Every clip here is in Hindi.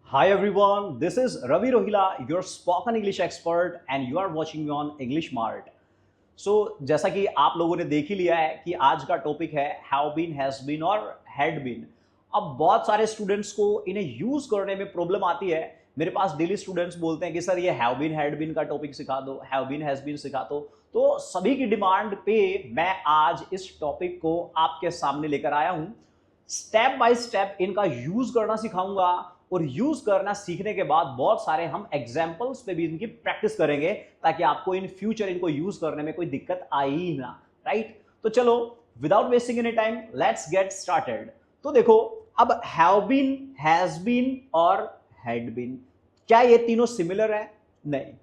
Hi everyone, this is Ravi Rohila, your spoken English expert, and you are watching me on English Mart. जैसा कि आप लोगों ने देख ही लिया है कि आज का टॉपिक है हैव बीन, हैज बीन और हैड बीन। अब बहुत सारे स्टूडेंट्स को इन्हें यूज करने में प्रॉब्लम आती है। मेरे पास डेली स्टूडेंट्स बोलते हैं कि सर ये हैव बीन हैड बीन का टॉपिक सिखा दो, हैव बीन हैज बीन सिखा दो। तो सभी की डिमांड पे मैं आज इस टॉपिक को आपके सामने लेकर आया हूं। स्टेप बाय स्टेप इनका यूज करना सिखाऊंगा और यूज करना सीखने के बाद बहुत सारे हम एग्जांपल्स पे भी इनकी प्रैक्टिस करेंगे ताकि आपको इन फ्यूचर इनको यूज करने में कोई दिक्कत आए ही ना। राइट, तो चलो without wasting any time let's get started. तो देखो, अब हैव बीन, हैज बीन और हैड बीन, क्या ये तीनों सिमिलर है? नहीं।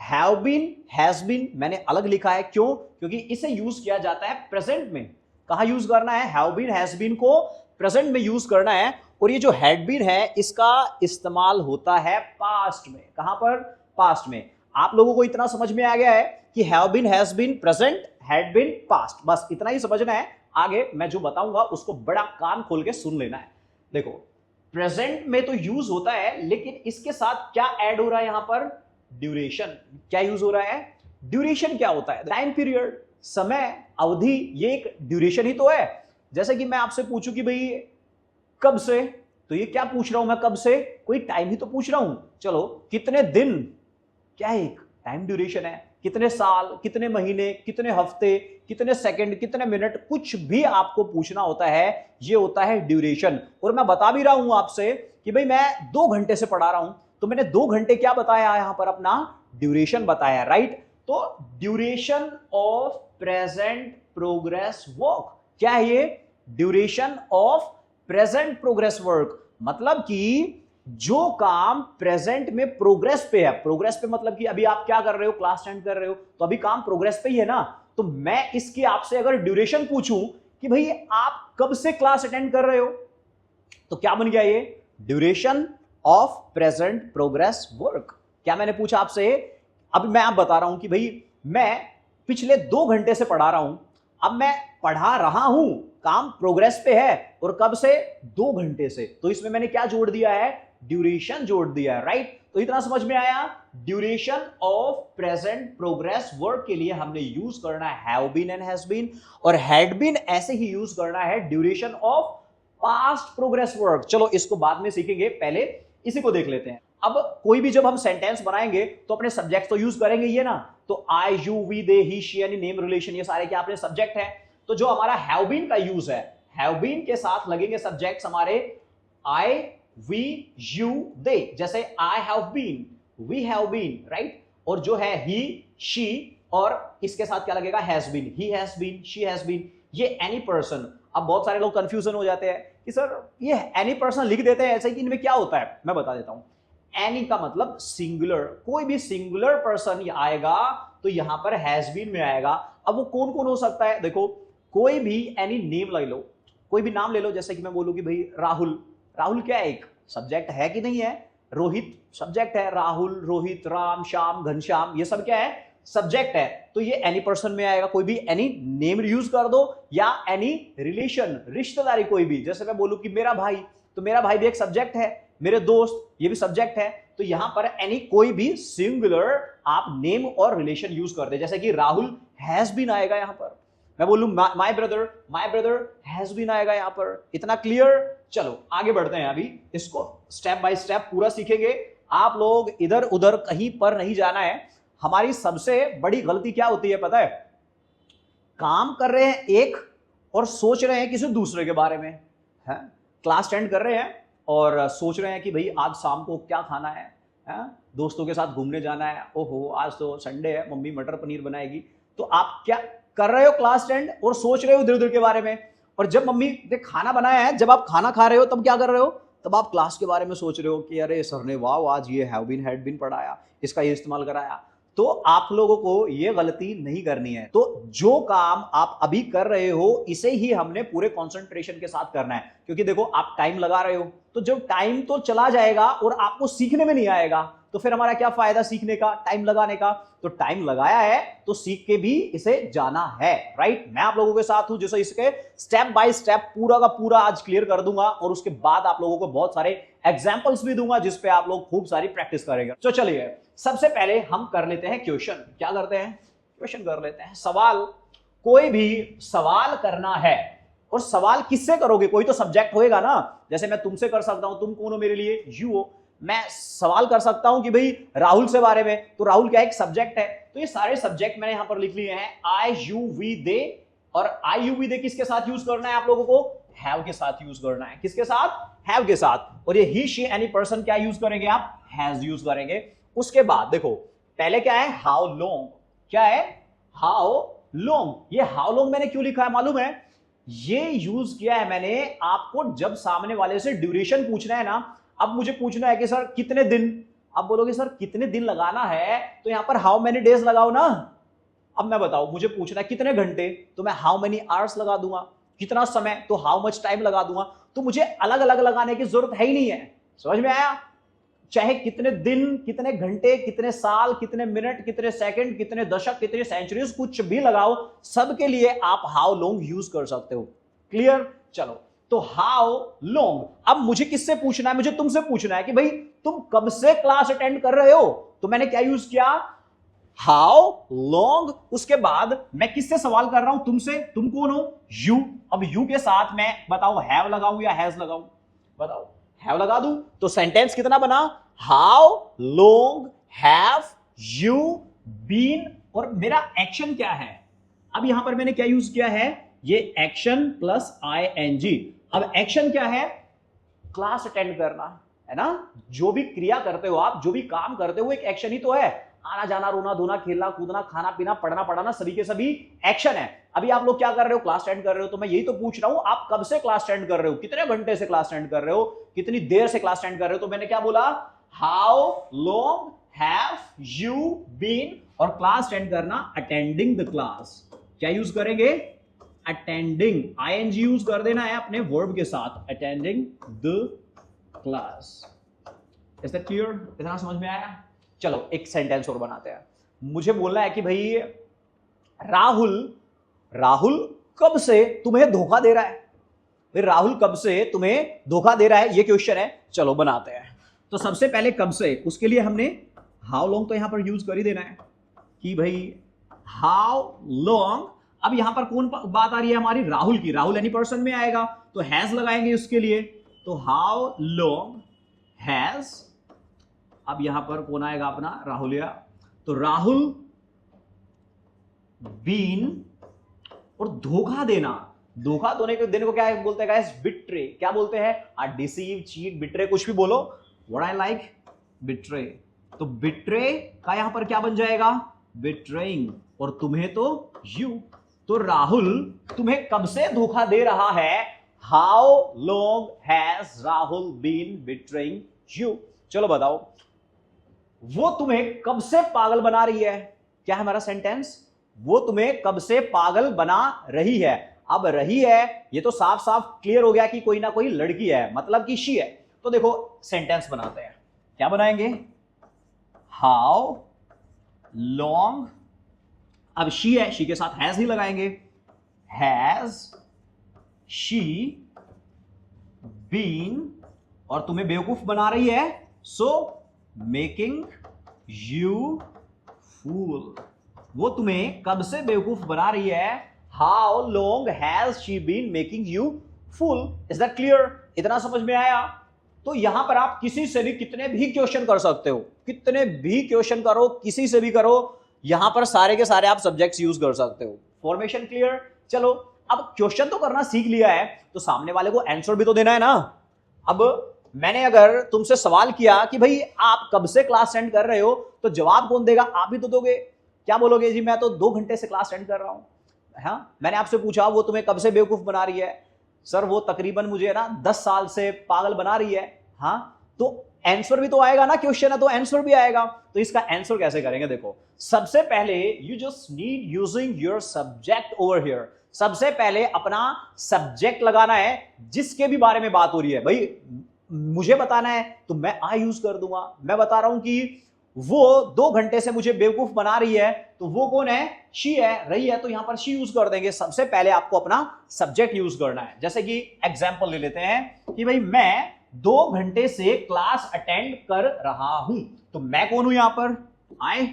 हैव बीन, हैज बीन मैंने अलग लिखा है। क्यों? क्योंकि इसे यूज किया जाता है प्रेजेंट में। कहां यूज करना है? हैव बीन, हैज बीन को प्रेजेंट में यूज करना है। और ये जो हैड बीन है इसका इस्तेमाल होता है पास्ट में। कहां पर? पास्ट में। आप लोगों को इतना समझ में आ गया है कि have been, has been present, had been past, बस इतना ही समझना है। आगे मैं जो बताऊंगा उसको बड़ा कान खोल के सुन लेना है। देखो, प्रेजेंट में तो यूज होता है, लेकिन इसके साथ क्या ऐड हो रहा है यहां पर? ड्यूरेशन। क्या यूज हो रहा है? ड्यूरेशन। क्या होता है? टाइम पीरियड, समय, अवधि। ये एक ड्यूरेशन ही तो है। जैसे कि मैं आपसे पूछूं कि भाई कब से, तो ये क्या पूछ रहा हूं मैं? कब से? कोई टाइम ही तो पूछ रहा हूं। चलो, कितने दिन? क्या एक टाइम ड्यूरेशन है। कितने साल, कितने महीने, कितने हफ्ते, कितने सेकंड, कितने मिनट, कुछ भी आपको पूछना होता है, ये होता है ड्यूरेशन। और मैं बता भी रहा हूं आपसे कि भाई मैं 2 घंटे से पढ़ा रहा हूं, तो मैंने 2 घंटे क्या बताया यहां पर? अपना ड्यूरेशन बताया। राइट, तो duration of present progress work. क्या है ये? Duration of present progress work. मतलब कि जो काम प्रेजेंट में प्रोग्रेस पे है। प्रोग्रेस पे मतलब कि अभी आप क्या कर रहे हो? क्लास अटेंड कर रहे हो, तो अभी काम प्रोग्रेस पे ही है ना। तो मैं इसकी आपसे अगर ड्यूरेशन पूछूं कि भाई आप कब से क्लास अटेंड कर रहे हो, तो क्या बन गया ये? Duration of present progress work. क्या मैंने पूछा आपसे? अभी मैं आप बता रहा हूं कि भाई मैं पिछले 2 घंटे से पढ़ा रहा हूं, अब मैं पढ़ा रहा हूं, काम प्रोग्रेस पे है। और कब से? 2 घंटे से। तो इसमें मैंने क्या जोड़ दिया है? ड्यूरेशन जोड़ दिया है। राइट, तो इतना समझ में आया? Duration of present progress work के लिए हमने यूज करना है have been and has been, और हैड बीन ऐसे ही यूज करना है duration of past progress work. चलो इसको बाद में सीखेंगे, पहले इसी को देख लेते हैं। अब कोई भी जब हम सेंटेंस बनाएंगे तो अपने सब्जेक्ट तो यूज करेंगे ये ना। तो I, you, we, they, he, she यानी नेम, रिलेशन, ये सारे क्या अपने सब्जेक्ट है। तो जो हमारा हैव बीन का यूज है, हैव बीन के साथ लगेंगे सब्जेक्ट्स हमारे आई, वी, यू, दे। जैसे I have been, we have been. Right, और जो है ही, शी, और इसके साथ क्या लगेगा? Has been, he has been, she has been. ये एनी पर्सन। अब बहुत सारे लोग कंफ्यूजन हो जाते हैं कि सर ये एनी पर्सन लिख देते हैं ऐसे कि इनमें क्या होता है। मैं बता देता हूं। एनी का मतलब सिंगुलर, कोई भी सिंगुलर पर्सन आएगा तो यहां पर हैज बीन में आएगा। अब वो कौन कौन हो सकता है? देखो, कोई भी एनी नेम ले लो, कोई भी नाम ले लो। जैसे कि मैं बोलूं कि भाई राहुल। राहुल क्या है? एक सब्जेक्ट है कि नहीं है? रोहित सब्जेक्ट है। राहुल, रोहित, राम, श्याम, घनश्याम, ये सब क्या है? सब्जेक्ट है। तो ये एनी पर्सन में आएगा। कोई भी एनी नेम यूज कर दो, या एनी रिलेशन, रिश्तेदारी कोई भी। जैसे मैं बोलूं कि मेरा भाई, तो मेरा भाई भी एक सब्जेक्ट है। मेरे दोस्त, ये भी सब्जेक्ट है। तो यहां पर एनी, कोई भी सिंगुलर आप नेम और रिलेशन यूज कर दे। जैसे कि राहुल हैज बीन आएगा यहां पर। मैं बोलूं माय ब्रदर हैज बीन आएगा यहां पर। इतना क्लियर? चलो आगे बढ़ते हैं। अभी इसको स्टेप बाय स्टेप पूरा सीखेंगे। आप लोग इधर उधर कहीं पर नहीं जाना है। हमारी सबसे बड़ी गलती क्या होती है पता है? काम कर रहे हैं एक और सोच रहे हैं किसी दूसरे के बारे में। है, क्लास अटेंड कर रहे हैं और सोच रहे हैं कि भाई आज शाम को क्या खाना है, दोस्तों के साथ घूमने जाना है। ओहो, आज तो संडे है, मम्मी मटर पनीर बनाएगी। तो आप क्या कर रहे हो? क्लास अटेंड और सोच रहे हो इधर उधर के बारे में। और जब मम्मी ने खाना बनाया है, जब आप खाना खा रहे हो, तब क्या कर रहे हो? तब आप क्लास के बारे में सोच रहे हो कि अरे सर ने वाह आज ये हैव बीन हैड बीन पढ़ाया, इसका ये इस्तेमाल कराया। तो आप लोगों को ये गलती नहीं करनी है। तो जो काम आप अभी कर रहे हो इसे ही हमने पूरे कंसंट्रेशन के साथ करना है। क्योंकि देखो, आप टाइम लगा रहे हो, तो जब टाइम तो चला जाएगा और आपको सीखने में नहीं आएगा तो फिर हमारा क्या फायदा सीखने का, टाइम लगाने का। तो टाइम लगाया है तो सीख के भी इसे जाना है, राइट। मैं आप लोगों के साथ हूं, जैसे इसके स्टेप बाय स्टेप पूरा का पूरा आज क्लियर कर दूंगा और उसके बाद आप लोगों को बहुत सारे एग्जांपल्स भी दूंगा जिसपे आप लोग खूब सारी प्रैक्टिस करेंगे। तो चलिए सबसे पहले हम कर लेते हैं क्वेश्चन। क्या करते हैं? क्वेश्चन कर लेते हैं, सवाल। कोई भी सवाल करना है और सवाल किससे करोगे? कोई तो सब्जेक्ट होएगा ना। जैसे मैं तुमसे कर सकता हूं, तुम कौन हो मेरे लिए? यू हो। मैं सवाल कर सकता हूं कि भाई राहुल से बारे में, तो राहुल क्या एक सब्जेक्ट है। तो ये सारे सब्जेक्ट मैंने यहां पर लिख लिए हैं, आई यू वी दे। और आई यू वी दे किसके साथ यूज करना है आप लोगों को? हैव के साथ यूज करना है। किसके साथ? हैव के साथ। और ये ही शी एनी पर्सन क्या यूज करेंगे आप? हैज यूज करेंगे। उसके बाद देखो पहले क्या है? How long. क्या है? How long. ये हाउ लॉन्ग मैंने क्यों लिखा है मालूम है? ये यूज किया है मैंने आपको जब सामने वाले से ड्यूरेशन पूछना है ना। अब मुझे पूछना है कि सर कितने दिन, आप बोलोगे सर कितने दिन लगाना है, तो यहां पर हाउ मेनी डेज लगाओ ना। अब मैं बताऊं, मुझे पूछना है कितने घंटे, तो मैं हाउ मेनी आवर्स लगा दूंगा। कितना समय, तो हाउ मच टाइम लगा दूंगा। तो मुझे अलग अलग लगाने की जरूरत है ही नहीं है। समझ में आया? चाहे कितने दिन, कितने घंटे, कितने साल, कितने मिनट, कितने सेकंड, कितने दशक, कितने सेंचुरीज, कुछ भी लगाओ, सबके लिए आप हाउ लॉन्ग यूज कर सकते हो। क्लियर? चलो, तो हाउ लॉन्ग। अब मुझे किससे पूछना है? मुझे तुमसे पूछना है कि भाई तुम कब से क्लास अटेंड कर रहे हो। तो मैंने क्या यूज किया? How long. उसके बाद मैं किससे सवाल कर रहा हूं? तुमसे। तुम कौन हो? यू। अब यू के साथ मैं बताओ हैव लगाऊं या हैज लगाऊं? बताओ। हैव लगा दूं तो सेंटेंस कितना बना? How long have you been. और मेरा एक्शन क्या है? अब यहां पर मैंने क्या यूज किया है? ये एक्शन प्लस ING। अब एक्शन क्या है? क्लास अटेंड करना, है ना। जो भी क्रिया करते हो आप, जो भी काम करते हो, एक एक्शन ही तो है। आना जाना, रोना धोना, खेलना कूदना, खाना पीना, पढ़ना पढ़ाना, सभी के सभी एक्शन है। अभी आप लोग क्या कर रहे हो? क्लास अटेंड कर रहे हो। तो मैं यही तो पूछ रहा हूं, आप कब से क्लास अटेंड कर रहे हो? कितने घंटे से क्लास अटेंड कर रहे हो? कितनी देर से क्लास अटेंड कर रहे हो? तो मैंने क्या बोला? How long have you been. और क्लास अटेंड करना, अटेंडिंग द क्लास। क्या यूज करेंगे? अटेंडिंग। ING यूज कर देना है अपने वर्ब के साथ, attending the class. Is that clear? इतना समझ में आया? चलो एक सेंटेंस और बनाते हैं। मुझे बोलना है कि भाई राहुल कब से तुम्हें धोखा दे रहा है। भाई राहुल कब से तुम्हें धोखा दे रहा है, ये क्वेश्चन है। चलो बनाते हैं। तो सबसे पहले कब से, उसके लिए हमने हाउ लॉन्ग तो यहां पर यूज कर ही देना है कि भाई हाउ लॉन्ग। अब यहां पर कौन बात आ रही है हमारी? राहुल की। राहुल एनी पर्सन में आएगा तो हैज लगाएंगे उसके लिए। तो हाउ लॉन्ग हैज। अब यहां पर कौन आएगा? अपना राहुलिया। तो राहुल बीन। और धोखा देना, धोखा देने को क्या बोलते हैं गाइस? बिट्रे। क्या बोलते हैं? डिसीव, चीट, बिट्रे, कुछ भी बोलो। What I like? बिट्रे। तो बिट्रे का यहां पर क्या बन जाएगा? बिट्रेइंग। और तुम्हें तो यू। तो राहुल तुम्हें कब से धोखा दे रहा है? How long has Rahul been betraying you. चलो बताओ, वो तुम्हें कब से पागल बना रही है? क्या है हमारा सेंटेंस? वो तुम्हें कब से पागल बना रही है। अब रही है, ये तो साफ साफ क्लियर हो गया कि कोई ना कोई लड़की है, मतलब कि शी है। तो देखो सेंटेंस बनाते हैं। क्या बनाएंगे? How long. अब शी है, शी के साथ हैज ही लगाएंगे। Has she been. और तुम्हें बेवकूफ बना रही है, सो मेकिंग यू फूल। वो तुम्हें कब से बेवकूफ बना रही है? How long has she been making you fool. Is that clear? इतना समझ में आया? तो यहां पर आप किसी से भी कितने भी क्वेश्चन कर सकते हो, कितने भी क्वेश्चन करो, किसी से भी करो। यहां पर सारे के सारे आप सब्जेक्ट्स यूज कर सकते हो। Formation clear? चलो अब क्वेश्चन तो करना सीख लिया है, तो सामने वाले को आंसर भी तो देना है ना। अब मैंने अगर तुमसे सवाल किया कि भाई आप कब से क्लास अटेंड कर रहे हो, तो जवाब कौन देगा? आप ही तो दोगे। क्या बोलोगे? जी मैं तो 2 घंटे से क्लास अटेंड कर रहा हूं। हाँ, मैंने आपसे पूछा वो तुम्हें कब से बेवकूफ बना रही है? सर वो तकरीबन मुझे ना 10 साल से पागल बना रही है। हाँ, तो आंसर भी तो आएगा ना, क्वेश्चन है तो आंसर भी आएगा। तो इसका आंसर कैसे करेंगे? देखो सबसे पहले you just need using your subject over here. सबसे पहले अपना सब्जेक्ट लगाना है जिसके भी बारे में बात हो रही है। भाई मुझे बताना है तो मैं आई यूज कर दूंगा। मैं बता रहा हूं कि वो 2 घंटे से मुझे बेवकूफ बना रही है, तो वो कौन है? शी है, रही है, तो यहां पर शी यूज कर देंगे। सबसे पहले आपको अपना सब्जेक्ट यूज करना है। जैसे कि एग्जाम्पल ले लेते हैं कि भाई मैं 2 घंटे से क्लास अटेंड कर रहा हूं, तो मैं कौन हूं यहां पर? आई।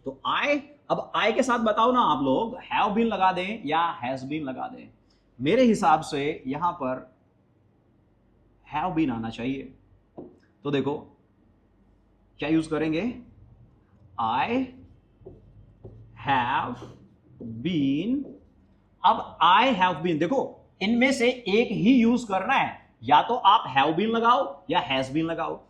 तो आई, अब आई के साथ बताओ ना आप लोग, हैव बीन लगा दें या हैज बीन लगा दें? मेरे हिसाब से यहां पर हैव बीन आना चाहिए। तो देखो क्या यूज करेंगे? I have been. अब आई हैव बीन, देखो इनमें से एक ही यूज करना है, या तो आप हैव बीन लगाओ या हैज बीन लगाओ।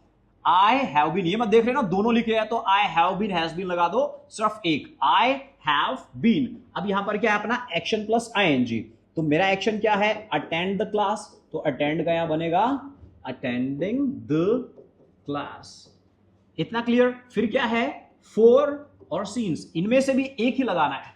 आई हैव बीन, ये मत देख रहे ना दोनों लिखे हैं, तो I have been has been लगा दो, सिर्फ एक आई हैव बीन। अब यहां पर क्या है अपना? Action plus ING. तो मेरा एक्शन क्या है? अटेंड द क्लास, तो अटेंड का यहां बनेगा अटेंडिंग द क्लास। इतना क्लियर? फिर क्या है? फॉर और सीन्स, इनमें से भी एक ही लगाना है।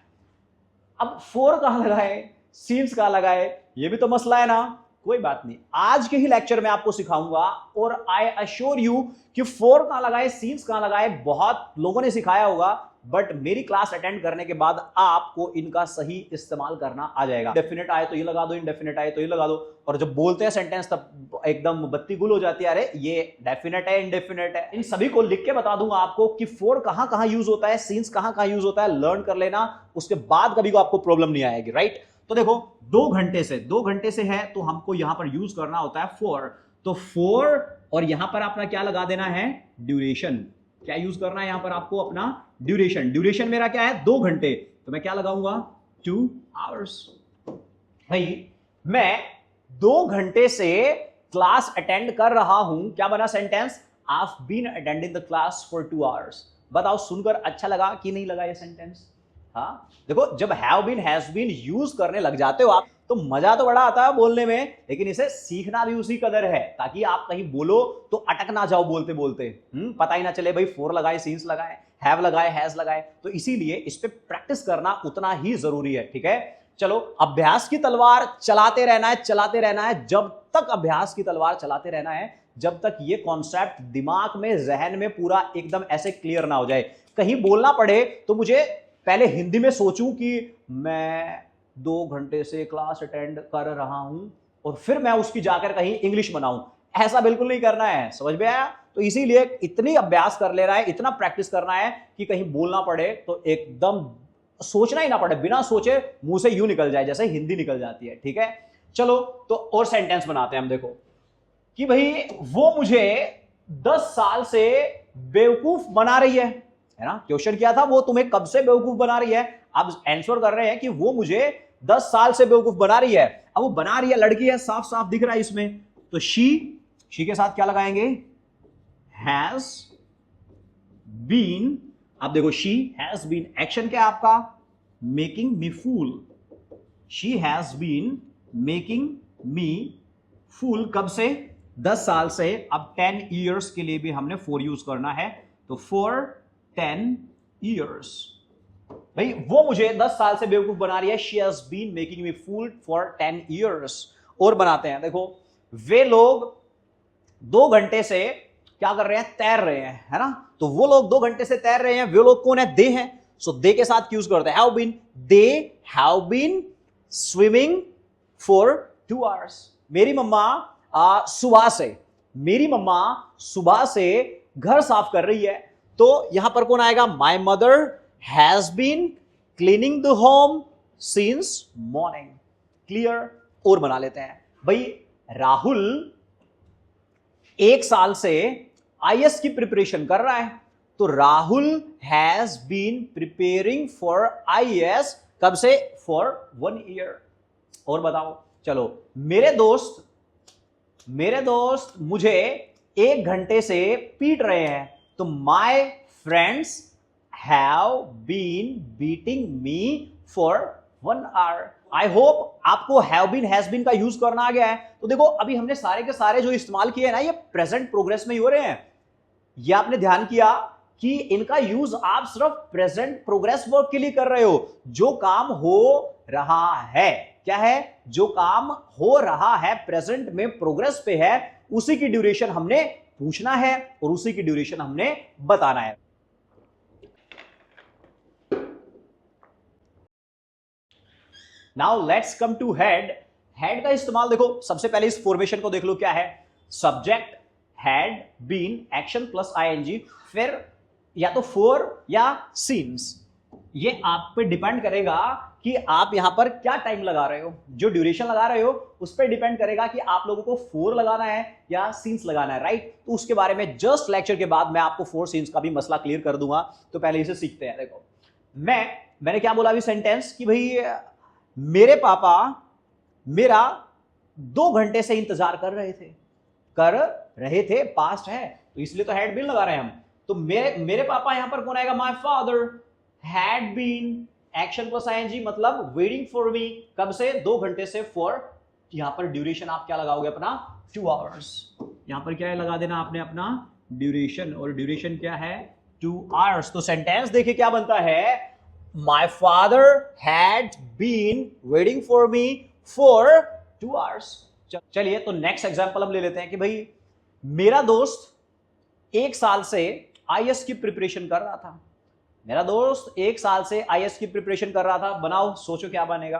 अब फॉर कहां लगाए, सीन्स कहां लगाए, ये भी तो मसला है ना। कोई बात नहीं, आज के ही लेक्चर में आपको सिखाऊंगा, और आई अश्योर यू कि फॉर कहां लगाए, सीन्स कहां लगाए, बहुत लोगों ने सिखाया होगा, बट मेरी क्लास अटेंड करने के बाद आपको इनका सही इस्तेमाल करना आ जाएगा। डेफिनेट आए तो ये लगा दो, इनडेफिनेट आए तो ये लगा दो, और जब बोलते हैं सेंटेंस तब एकदम बत्ती गुल हो जाती है, अरे ये डेफिनेट है, इनडेफिनेट है। इन सभी को लिख के बता दूंगा आपको कि फॉर कहां कहां यूज होता है, सीन्स कहां कहां यूज होता है, लर्न कर लेना, उसके बाद कभी को आपको प्रॉब्लम नहीं आएगी, राइट। तो देखो 2 घंटे से है, तो हमको यहां पर यूज करना होता है फॉर। तो फॉर, और यहां पर अपना क्या लगा देना है? ड्यूरेशन। क्या यूज करना है यहां पर आपको? अपना ड्यूरेशन। ड्यूरेशन मेरा क्या है? 2 घंटे, तो मैं क्या लगाऊंगा? 2 आवर्स। भाई मैं 2 घंटे से क्लास अटेंड कर रहा हूं, क्या बना sentence? I've been attending the class for 2 hours। बताओ सुनकर अच्छा लगा कि नहीं लगा ये सेंटेंस? हाँ, देखो जब have been has been use करने लग जाते हो आप, तो मजा तो बड़ा आता है बोलने में, लेकिन इसे सीखना भी उसी कदर है, ताकि आप कहीं बोलो तो अटक ना जाओ बोलते बोलते। पता ही ना चले भाई फॉर लगाए, सीन्स लगाए, हैव लगाए, हैज लगाए। तो इसीलिए इस पे प्रैक्टिस करना उतना ही जरूरी है, ठीक है। चलो, अभ्यास की तलवार चलाते रहना है, चलाते रहना है, जब तक अभ्यास की तलवार चलाते रहना है, जब तक ये कॉन्सेप्ट दिमाग में, जहन में पूरा एकदम ऐसे क्लियर ना हो जाए। कहीं बोलना पड़े तो मुझे पहले हिंदी में सोचूं कि मैं 2 घंटे से क्लास अटेंड कर रहा हूं, और फिर मैं उसकी जाकर कहीं इंग्लिश बनाऊं। ऐसा बिल्कुल नहीं करना है, समझ में आया? तो इसीलिए इतनी अभ्यास कर लेना है, इतना प्रैक्टिस करना है कि कहीं बोलना पड़े तो एकदम सोचना ही ना पड़े, बिना सोचे मुंह से यूं निकल जाए जैसे हिंदी निकल जाती है, ठीक है। चलो, तो और सेंटेंस बनाते हैं हम। देखो कि भाई वो मुझे 10 साल से बेवकूफ बना रही है ना। क्वेश्चन क्या था? वो तुम्हें कब से बेवकूफ बना रही है? आप आंसर कर रहे हैं कि वो मुझे 10 साल से बेवकूफ बना रही है। अब वो बना रही है, लड़की है, साफ साफ दिख रहा है इसमें, तो शी के साथ क्या लगाएंगे? Has been. अब देखो शी हैज बीन, एक्शन क्या है आपका? Making me fool. She has been making me fool. कब से? 10 साल से। अब 10 ईयर्स के लिए भी हमने फॉर यूज करना है, तो फॉर 10 ईयर्स। भाई वो मुझे 10 साल से बेवकूफ बना रही है, she has been making me fool for 10 years. और बनाते हैं, देखो वे लोग 2 घंटे से क्या कर रहे हैं? तैर रहे हैं, है ना। तो वो लोग 2 घंटे से तैर रहे हैं, वे लोग कौन है? दे हैं। सो दे के साथ यूज करते हैं have been. They have been swimming for 2 hours. मेरी मम्मा सुबह से घर साफ कर रही है, तो यहां पर कौन आएगा? My mother has been cleaning the home since morning. Clear? और बना लेते हैं। भाई राहुल 1 साल से आईएएस की प्रिपरेशन कर रहा है, तो Rahul has been preparing for IAS. कब से? For 1 year. और बताओ। चलो, मेरे दोस्त मुझे 1 घंटे से पीट रहे हैं, तो my friends have been beating me for 1 hour. I hope आपको हैव बीन हैज बीन का यूज करना आ गया है। तो देखो अभी हमने सारे के सारे जो इस्तेमाल किए हैं ना, ये प्रेजेंट प्रोग्रेस में ही हो रहे हैं। ये आपने ध्यान किया कि इनका यूज आप सिर्फ प्रेजेंट प्रोग्रेस वर्क के लिए कर रहे हो, जो काम हो रहा है, क्या है, जो काम हो रहा है प्रेजेंट में प्रोग्रेस पे है उसी की ड्यूरेशन हमने पूछना है और उसी की ड्यूरेशन हमने बताना है। Now let's come to had. Had का इस्तेमाल देखो, सबसे पहले इस फॉर्मेशन को देख लो, क्या है, subject, had been, action plus ING, फिर या तो फॉर या सीन्स। ये आप पे डिपेंड करेगा कि आप यहां पर क्या टाइम लगा रहे हो, जो ड्यूरेशन लगा रहे हो उस पर डिपेंड करेगा कि आप लोगों को फॉर लगाना है या सीन्स लगाना है, राइट। तो उसके बारे में जस्ट लेक्चर के बाद मैं आपको फॉर सीन्स का भी मसला क्लियर कर दूंगा। तो पहले इसे सीखते हैं। देखो मैंने क्या बोला अभी सेंटेंस कि भाई मेरे पापा मेरा 2 घंटे से इंतजार कर रहे थे, पास्ट है तो इसलिए तो हैड बीन लगा रहे हैं हम। तो मेरे पापा यहां पर कौन आएगा, my father, had been, action plus ING मतलब वेटिंग फॉर मी, कब से, 2 घंटे से, फॉर, यहां पर ड्यूरेशन आप क्या लगाओगे अपना, 2 आवर्स। यहां पर क्या है लगा देना आपने अपना ड्यूरेशन, और ड्यूरेशन क्या है, 2 आवर्स। तो सेंटेंस देखिए क्या बनता है, my father had been waiting for me for 2 hours. चलिए तो नेक्स्ट एग्जांपल हम ले लेते हैं कि भाई मेरा दोस्त 1 साल से आईएएस की प्रिपरेशन कर रहा था। मेरा दोस्त 1 साल से आईएएस की प्रिपरेशन कर रहा था। बनाओ, सोचो क्या बनेगा।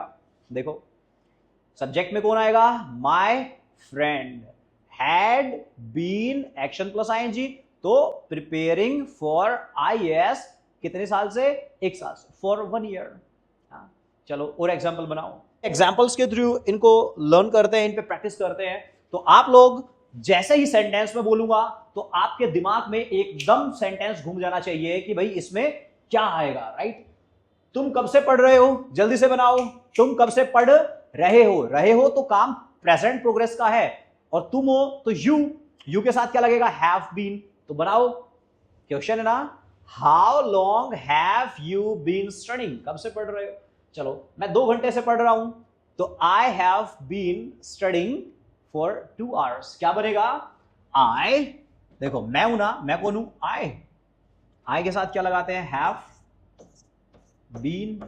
देखो सब्जेक्ट में कौन आएगा, my friend, had been, action plus ING, तो प्रिपेयरिंग फॉर आईएएस कितने साल से, 1 साल से, फॉर 1 ईयर। चलो और एग्जांपल बनाओ। एग्जांपल्स के थ्रू इनको लर्न करते हैं, इन पे प्रैक्टिस करते हैं। तो आप लोग जैसे ही सेंटेंस में बोलूंगा तो आपके दिमाग में एकदम सेंटेंस घूम जाना चाहिए कि भाई इसमें क्या आएगा, राइट। तुम कब से पढ़ रहे हो, जल्दी से बनाओ। तुम कब से पढ़ रहे हो तो काम प्रेजेंट प्रोग्रेस का है, और तुम हो तो यू के साथ क्या लगेगा, हैव बीन। तो बनाओ, क्वेश्चन है ना, how long have you been studying, कब से पढ़ रहे हो। चलो मैं 2 घंटे से पढ़ रहा हूं, तो I have been studying for 2 hours. क्या बनेगा, आई, देखो मैं हूं ना, मैं कौन हूं, आई के साथ क्या लगाते हैं, हैव बीन,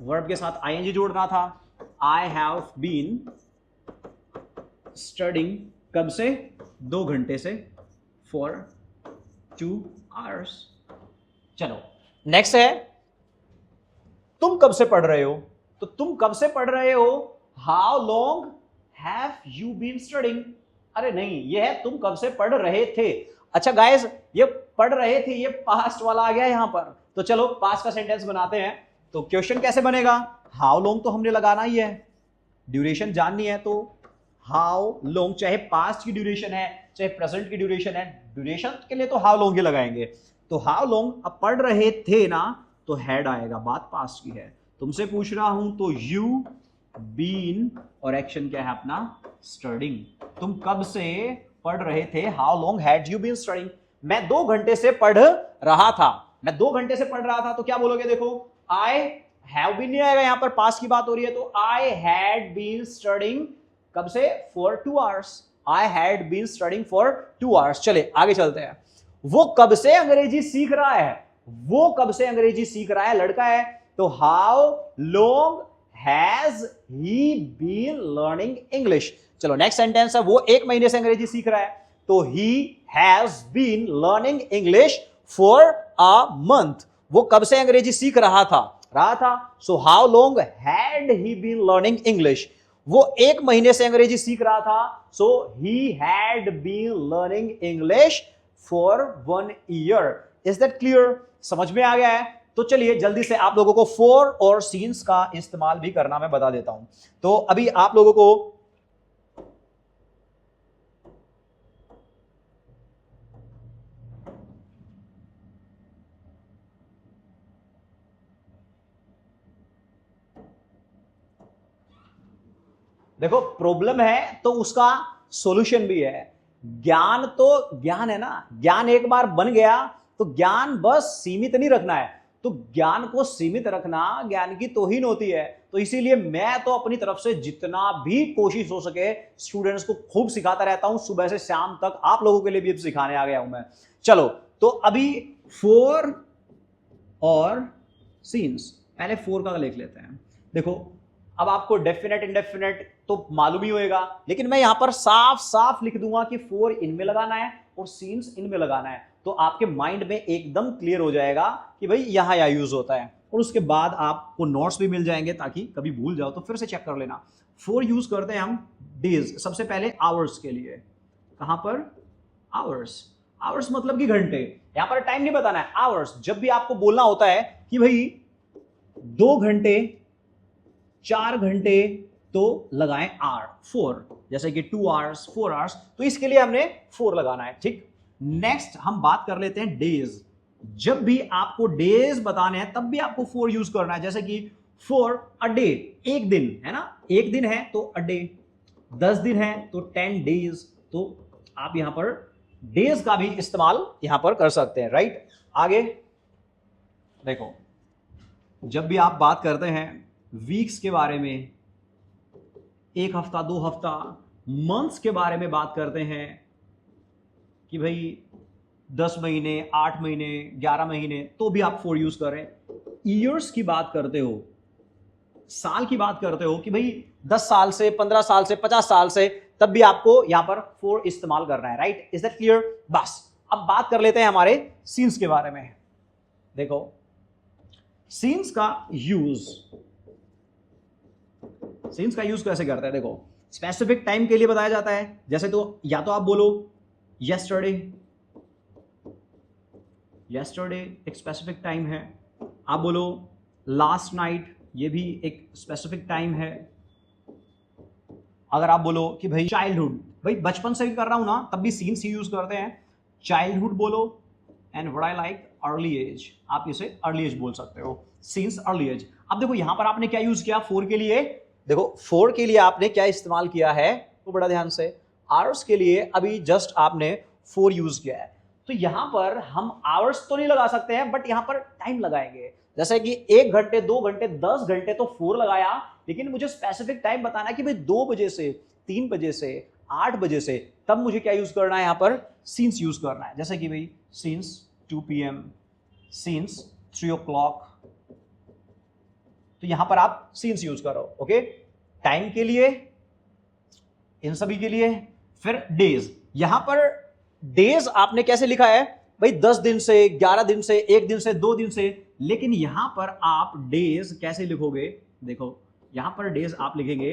वर्ब के साथ आईएनजी जोड़ना था। आई हैव बीन स्टडिंग, कब से, 2 घंटे से, फॉर 2 आवर्स। चलो नेक्स्ट है, तुम कब से पढ़ रहे हो, तो तुम कब से पढ़ रहे हो, how long have you been studying. अरे नहीं, ये है तुम कब से पढ़ रहे थे। अच्छा गाइस, ये पढ़ रहे थे, ये पास्ट वाला आ गया यहां पर। तो चलो पास्ट का सेंटेंस बनाते हैं। तो क्वेश्चन कैसे बनेगा, हाउ लॉन्ग तो हमने लगाना ही है, ड्यूरेशन जाननी है, तो हाउ लॉन्ग, चाहे पास्ट की ड्यूरेशन है चाहे प्रेजेंट की ड्यूरेशन है, ड्यूरेशन के लिए तो हाउ लॉन्ग ही लगाएंगे। तो हाउ लॉन्ग, अब पढ़ रहे थे ना तो हैड आएगा, बात पास्ट की है। तुमसे पूछ रहा हूं तो यू बीन, और एक्शन क्या है अपना, स्टडिंग। तुम कब से पढ़ रहे थे, how long had you been studying. मैं 2 घंटे से पढ़ रहा था, मैं 2 घंटे से पढ़ रहा था, तो क्या बोलोगे, देखो आई हैव बीन नहीं आएगा, यहां पर पास्ट की बात हो रही है, तो आई हैड बीन स्टडिंग, कब से, for 2 hours. I had been studying for 2 hours. चले आगे चलते हैं। वो कब से अंग्रेजी सीख रहा है, वो कब से अंग्रेजी सीख रहा है, लड़का है, तो how long has he been learning English. चलो नेक्स्ट सेंटेंस है, वो 1 महीने से अंग्रेजी सीख रहा है, तो he has been learning English for a month. वो कब से अंग्रेजी सीख रहा था। So how long had he been learning English. वो 1 महीने से अंग्रेजी सीख रहा था, so he had been learning English for 1 year. Is that clear, समझ में आ गया है। तो चलिए जल्दी से आप लोगों को फॉर और सीन्स का इस्तेमाल भी करना मैं बता देता हूं। तो अभी आप लोगों को देखो प्रॉब्लम है तो उसका सॉल्यूशन भी है। ज्ञान तो ज्ञान है ना, ज्ञान एक बार बन गया तो ज्ञान बस सीमित नहीं रखना है। तो ज्ञान को सीमित रखना ज्ञान की तौहीन होती है। तो इसीलिए मैं तो अपनी तरफ से जितना भी कोशिश हो सके स्टूडेंट्स को खूब सिखाता रहता हूं, सुबह से शाम तक आप लोगों के लिए भी सिखाने आ गया हूं मैं। चलो तो अभी फॉर और सीन्स, पहले फॉर का लिख लेते हैं। देखो अब आपको डेफिनेट इंडेफिनेट तो मालूम ही होएगा, लेकिन मैं यहां पर साफ साफ लिख दूंगा कि फोर इनमें लगाना है और सीन्स इनमें लगाना है, तो आपके माइंड में एकदम क्लियर हो जाएगा कि भाई यहां या यूज होता है। और उसके बाद आपको नोट्स भी मिल जाएंगे ताकि कभी भूल जाओ तो फिर से चेक कर लेना। फोर यूज करते हैं हम डेज, सबसे पहले आवर्स के लिए। कहां पर? आवर्स। आवर्स मतलब कि घंटे, यहां पर टाइम नहीं बताना है, आवर्स। जब भी आपको बोलना होता है कि भाई 2 घंटे 4 घंटे तो लगाएं आर, 4, जैसे कि 2 आवर्स 4 आवर्स, तो इसके लिए हमने 4 लगाना है। ठीक, नेक्स्ट हम बात कर लेते हैं डेज। जब भी आपको डेज बताने हैं तब भी आपको 4 यूज करना है, जैसे कि फॉर अ डे, एक दिन है ना, एक दिन है तो अ डे, 10 दिन है तो 10 डेज, तो आप यहां पर डेज का भी इस्तेमाल यहां पर कर सकते हैं। राइट, आगे देखो, जब भी आप बात करते हैं वीक्स के बारे में, एक हफ्ता 2 हफ्ता, मंथ्स के बारे में बात करते हैं कि भाई 10 महीने 8 महीने 11 महीने, तो भी आप 4 यूज करें। ईयर्स की बात करते हो, साल की बात करते हो कि भाई 10 साल से 15 साल से 50 साल से, तब भी आपको यहां पर 4 इस्तेमाल करना है। Right, is that clear? बस अब बात कर लेते हैं हमारे सीन्स के बारे में। देखो सीन्स का यूज, सीन्स का यूज कैसे करते हैं? देखो, स्पेसिफिक टाइम के लिए बताया जाता है, जैसे तो या तो आप बोलो यस्टरडे, यस्टरडे एक स्पेसिफिक टाइम है। आप बोलो लास्ट नाइट, ये भी एक स्पेसिफिक टाइम है। अगर आप बोलो कि भाई चाइल्डहुड, भाई बचपन से भी कर रहा हूं ना, तब भी सीन्स ही यूज करते हैं। चाइल्डहुड बोलो, and what I like early age, आप इसे अर्ली एज बोल सकते हो, सीन्स अर्ली एज। अब देखो यहां पर आपने क्या यूज किया 4 के लिए, देखो 4 के लिए आपने क्या इस्तेमाल किया है, तो बड़ा ध्यान से, आवर्स के लिए अभी जस्ट आपने 4 यूज किया है। तो यहां पर हम आवर्स तो नहीं लगा सकते हैं, बट यहां पर टाइम लगाएंगे, जैसे कि 1 घंटे 2 घंटे 10 घंटे तो 4 लगाया, लेकिन मुझे स्पेसिफिक टाइम बताना है कि भाई 2 बजे से 3 बजे से 8 बजे से, तब मुझे क्या यूज करना है, यहां पर सीन्स यूज करना है, जैसे कि भाई सीन्स 2 PM, सीन्स 3 o'clock, तो यहां पर आप सीन्स यूज करो। ओके, टाइम के लिए, इन सभी के लिए। फिर डेज, यहां पर डेज आपने कैसे लिखा है भाई 10 दिन से 11 दिन से 1 दिन से 2 दिन से, लेकिन यहां पर आप डेज कैसे लिखोगे? देखो यहां पर डेज आप लिखेंगे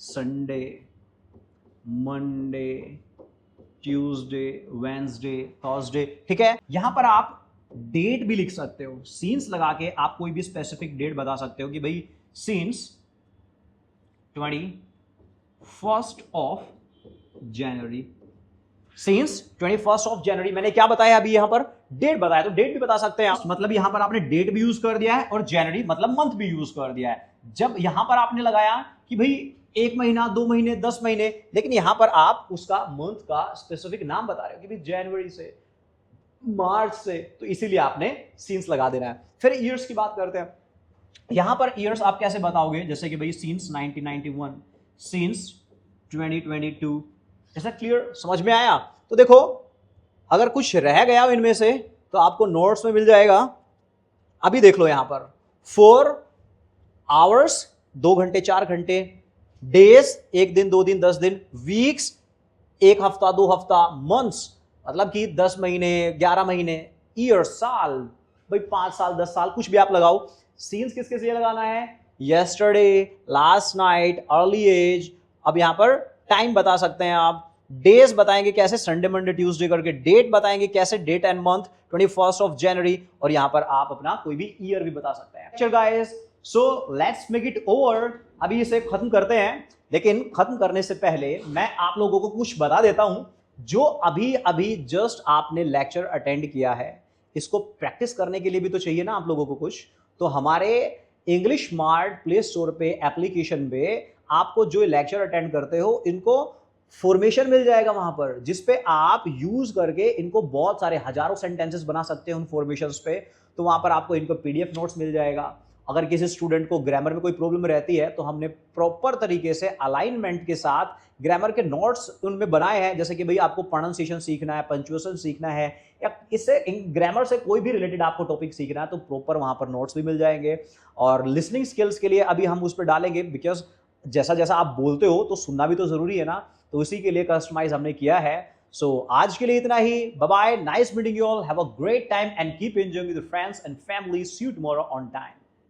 Sunday, Monday, Tuesday, Wednesday, Thursday. ठीक है, यहां पर आप डेट भी लिख सकते हो, सीन्स लगा के आप कोई भी स्पेसिफिक डेट बता सकते हो कि भाई scenes 21st of January, scenes 21st of जनवरी। मैंने क्या बताया अभी, यहां पर डेट बताया, तो डेट भी बता सकते हैं आप, मतलब यहां पर आपने डेट भी यूज कर दिया है और जनवरी मतलब मंथ भी यूज कर दिया है। जब यहां पर आपने लगाया कि भाई 1 महीना 2 महीने 10 महीने, लेकिन यहां पर आप उसका मंथ का स्पेसिफिक नाम बता रहे हो कि भाई जनवरी से मार्च से, तो इसीलिए आपने सीन्स लगा देना है। फिर ईयर्स की बात करते हैं, यहां पर ईयर्स आप कैसे बताओगे, जैसे कि भाई सीन्स 1991, सीन्स 2022। ऐसा क्लियर समझ में आया? तो देखो अगर कुछ रह गया इनमें से तो आपको नोट्स में मिल जाएगा। अभी देख लो यहां पर 4 आवर्स 2 घंटे 4 घंटे, डेज 1 दिन 2 दिन 10 दिन, वीक्स 1 हफ्ता 2 हफ्ता, मंथ्स मतलब कि 10 महीने 11 महीने, ईयर साल, भाई 5 साल 10 साल, कुछ भी आप लगाओ। सीन्स किसके लिए लगाना है? Yesterday, last night, early age. अब यहां पर टाइम बता सकते हैं आप, डेज बताएंगे कैसे, संडे मंडे ट्यूसडे करके, डेट बताएंगे कैसे, date and month 21st of January, और यहां पर आप अपना कोई भी ईयर भी बता सकते हैं। चलो guys, so let's make it over. अभी इसे खत्म करते हैं, लेकिन खत्म करने से पहले मैं आप लोगों को कुछ बता देता हूं। जो अभी अभी जस्ट आपने लेक्चर अटेंड किया है, इसको प्रैक्टिस करने के लिए भी तो चाहिए ना आप लोगों को कुछ। तो हमारे इंग्लिश स्मार्ट प्ले स्टोर पे एप्लीकेशन पे आपको जो लेक्चर अटेंड करते हो, इनको फॉर्मेशन मिल जाएगा वहां पर, जिसपे आप यूज करके इनको बहुत सारे हजारों सेंटेंसेस बना सकते हो उन फॉर्मेशंस पे। तो वहां पर आपको इनको PDF नोट्स मिल जाएगा, अगर किसी स्टूडेंट को ग्रामर में कोई प्रॉब्लम रहती है तो हमने प्रॉपर तरीके से अलाइनमेंट के साथ ग्रामर के नोट्स उनमें बनाए हैं, जैसे कि भाई आपको प्रोनाउंसिएशन सीखना है, पंक्चुएशन सीखना है, या इससे ग्रामर से कोई भी रिलेटेड आपको टॉपिक सीखना है तो प्रॉपर वहां पर नोट्स भी मिल जाएंगे। और लिसनिंग स्किल्स के लिए अभी हम उस पर डालेंगे, बिकॉज जैसा जैसा आप बोलते हो तो सुनना भी तो जरूरी है ना, तो इसी के लिए कस्टमाइज हमने किया है। सो आज के लिए इतना ही, bye bye, nice meeting you all, have a great time and keep enjoying with friends and family, see you tomorrow on time.